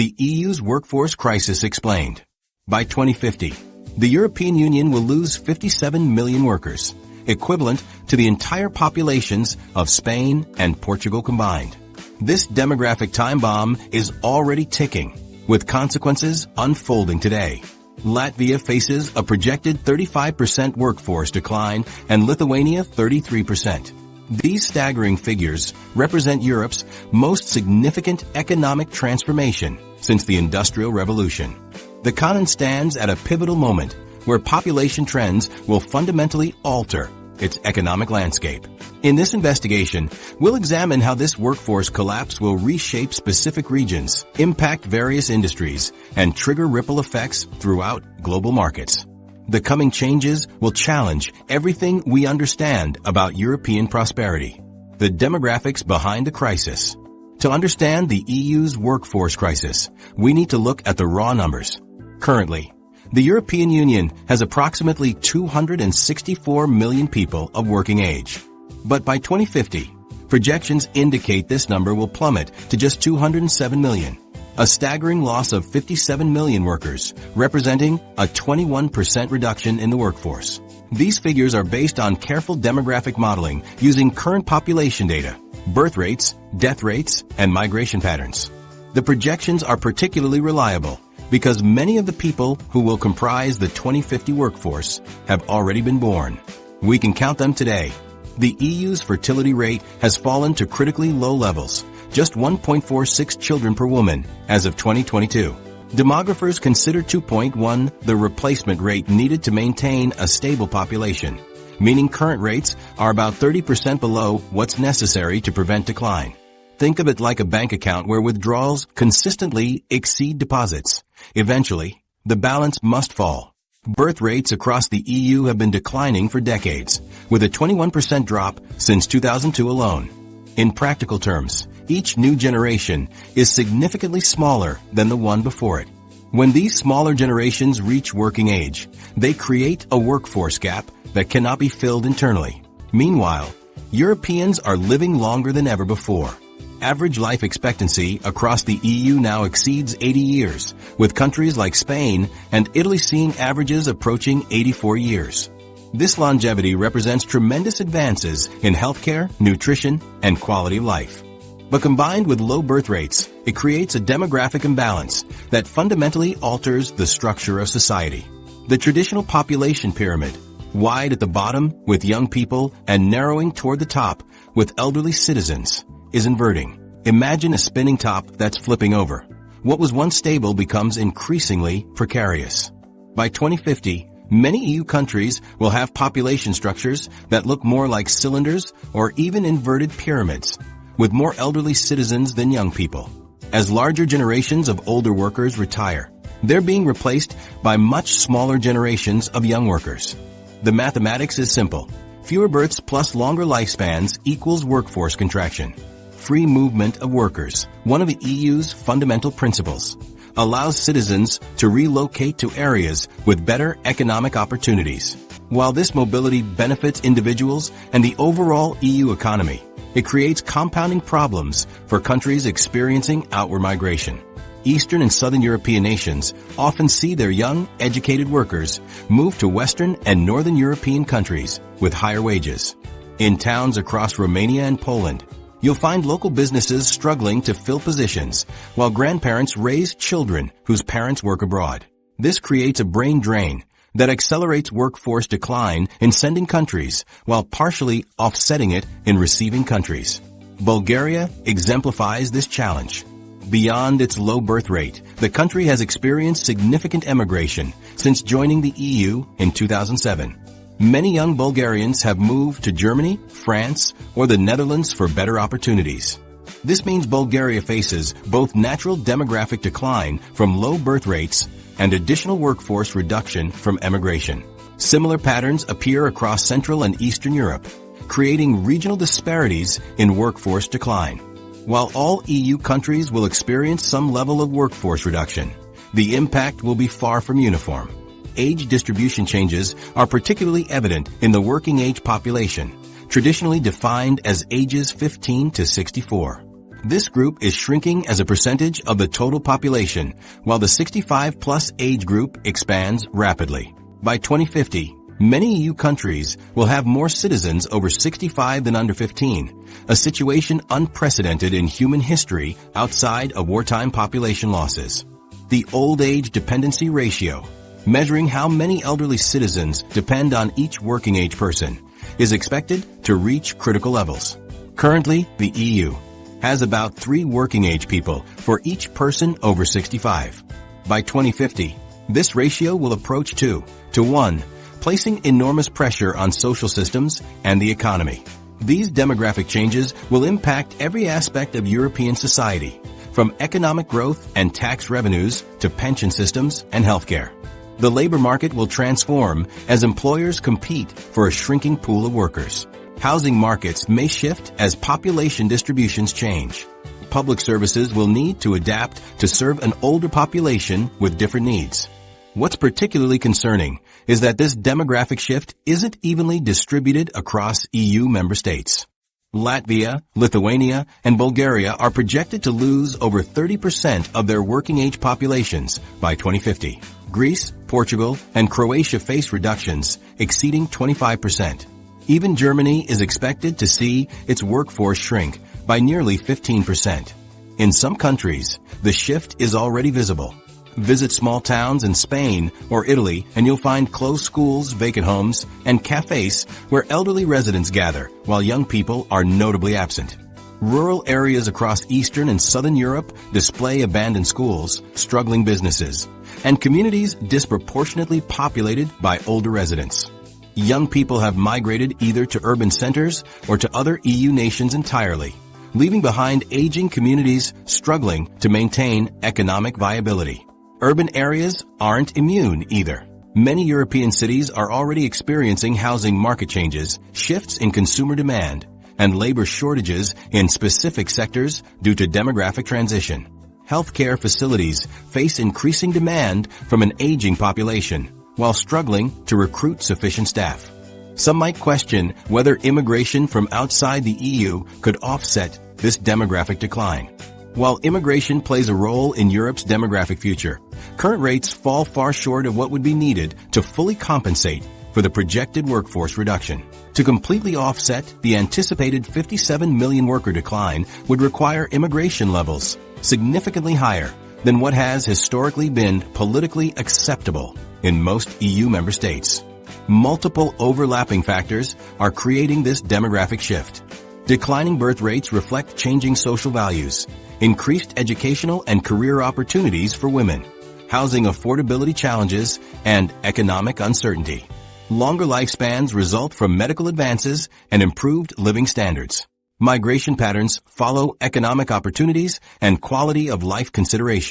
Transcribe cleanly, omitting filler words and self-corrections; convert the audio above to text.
The EU's workforce crisis explained. By 2050, the European Union will lose 57 million workers, equivalent to the entire populations of Spain and Portugal combined. This demographic time bomb is already ticking, with consequences unfolding today. Latvia faces a projected 35% workforce decline and Lithuania 33%. These staggering figures represent Europe's most significant economic transformation since the Industrial Revolution. The continent stands at a pivotal moment where population trends will fundamentally alter its economic landscape. In this investigation, we'll examine how this workforce collapse will reshape specific regions, impact various industries, and trigger ripple effects throughout global markets. The coming changes will challenge everything we understand about European prosperity. The demographics behind the crisis. To understand the EU's workforce crisis, we need to look at the raw numbers. Currently, the European Union has approximately 264 million people of working age. But by 2050, projections indicate this number will plummet to just 207 million, a staggering loss of 57 million workers, representing a 21% reduction in the workforce. These figures are based on careful demographic modeling using current population data, birth rates, death rates, and migration patterns. The projections are particularly reliable because many of the people who will comprise the 2050 workforce have already been born. We can count them today. The EU's fertility rate has fallen to critically low levels, just 1.46 children per woman as of 2022. Demographers consider 2.1 the replacement rate needed to maintain a stable population, meaning current rates are about 30% below what's necessary to prevent decline. Think of it like a bank account where withdrawals consistently exceed deposits. Eventually, the balance must fall. Birth rates across the EU have been declining for decades, with a 21% drop since 2002 alone. In practical terms, each new generation is significantly smaller than the one before it. When these smaller generations reach working age, they create a workforce gap that cannot be filled internally. Meanwhile, Europeans are living longer than ever before. Average life expectancy across the EU now exceeds 80 years, with countries like Spain and Italy seeing averages approaching 84 years. This longevity represents tremendous advances in healthcare, nutrition, and quality of life. But combined with low birth rates, it creates a demographic imbalance that fundamentally alters the structure of society. The traditional population pyramid, wide at the bottom with young people and narrowing toward the top with elderly citizens, is inverting. Imagine a spinning top that's flipping over. What was once stable becomes increasingly precarious. By 2050, many EU countries will have population structures that look more like cylinders or even inverted pyramids, with more elderly citizens than young people. As larger generations of older workers retire, they're being replaced by much smaller generations of young workers. The mathematics is simple. Fewer births plus longer lifespans equals workforce contraction. Free movement of workers, one of the EU's fundamental principles, allows citizens to relocate to areas with better economic opportunities. While this mobility benefits individuals and the overall EU economy, it creates compounding problems for countries experiencing outward migration. Eastern and Southern European nations often see their young, educated workers move to Western and Northern European countries with higher wages. In towns across Romania and Poland, you'll find local businesses struggling to fill positions, while grandparents raise children whose parents work abroad. This creates a brain drain that accelerates workforce decline in sending countries, while partially offsetting it in receiving countries. Bulgaria exemplifies this challenge. Beyond its low birth rate, the country has experienced significant emigration since joining the EU in 2007. Many young Bulgarians have moved to Germany, France, or the Netherlands for better opportunities. This means Bulgaria faces both natural demographic decline from low birth rates and additional workforce reduction from emigration. Similar patterns appear across Central and Eastern Europe, creating regional disparities in workforce decline. While all EU countries will experience some level of workforce reduction, the impact will be far from uniform. Age distribution changes are particularly evident in the working age population, traditionally defined as ages 15 to 64. This group is shrinking as a percentage of the total population, while the 65-plus age group expands rapidly. By 2050, many EU countries will have more citizens over 65 than under 15, a situation unprecedented in human history outside of wartime population losses. The old age dependency ratio, measuring how many elderly citizens depend on each working age person, is expected to reach critical levels. Currently, the EU has about 3 working age people for each person over 65. By 2050, this ratio will approach 2 to 1, placing enormous pressure on social systems and the economy. These demographic changes will impact every aspect of European society, from economic growth and tax revenues to pension systems and healthcare. The labor market will transform as employers compete for a shrinking pool of workers. Housing markets may shift as population distributions change. Public services will need to adapt to serve an older population with different needs. What's particularly concerning is that this demographic shift isn't evenly distributed across EU member states. Latvia, Lithuania, and Bulgaria are projected to lose over 30% of their working age populations by 2050. Greece, Portugal, and Croatia face reductions exceeding 25%. Even Germany is expected to see its workforce shrink by nearly 15%. In some countries, the shift is already visible. Visit small towns in Spain or Italy and you'll find closed schools, vacant homes, and cafes where elderly residents gather while young people are notably absent. Rural areas across Eastern and Southern Europe display abandoned schools, struggling businesses, and communities disproportionately populated by older residents. Young people have migrated either to urban centers or to other EU nations entirely, leaving behind aging communities struggling to maintain economic viability. Urban areas aren't immune either. Many European cities are already experiencing housing market changes, shifts in consumer demand, and labor shortages in specific sectors due to demographic transition. Healthcare facilities face increasing demand from an aging population, while struggling to recruit sufficient staff. Some might question whether immigration from outside the EU could offset this demographic decline. While immigration plays a role in Europe's demographic future, current rates fall far short of what would be needed to fully compensate for the projected workforce reduction. To completely offset the anticipated 57 million worker decline would require immigration levels significantly higher than what has historically been politically acceptable in most EU member states. Multiple overlapping factors are creating this demographic shift. Declining birth rates reflect changing social values, increased educational and career opportunities for women, housing affordability challenges, and economic uncertainty. Longer lifespans result from medical advances and improved living standards. Migration patterns follow economic opportunities and quality of life considerations.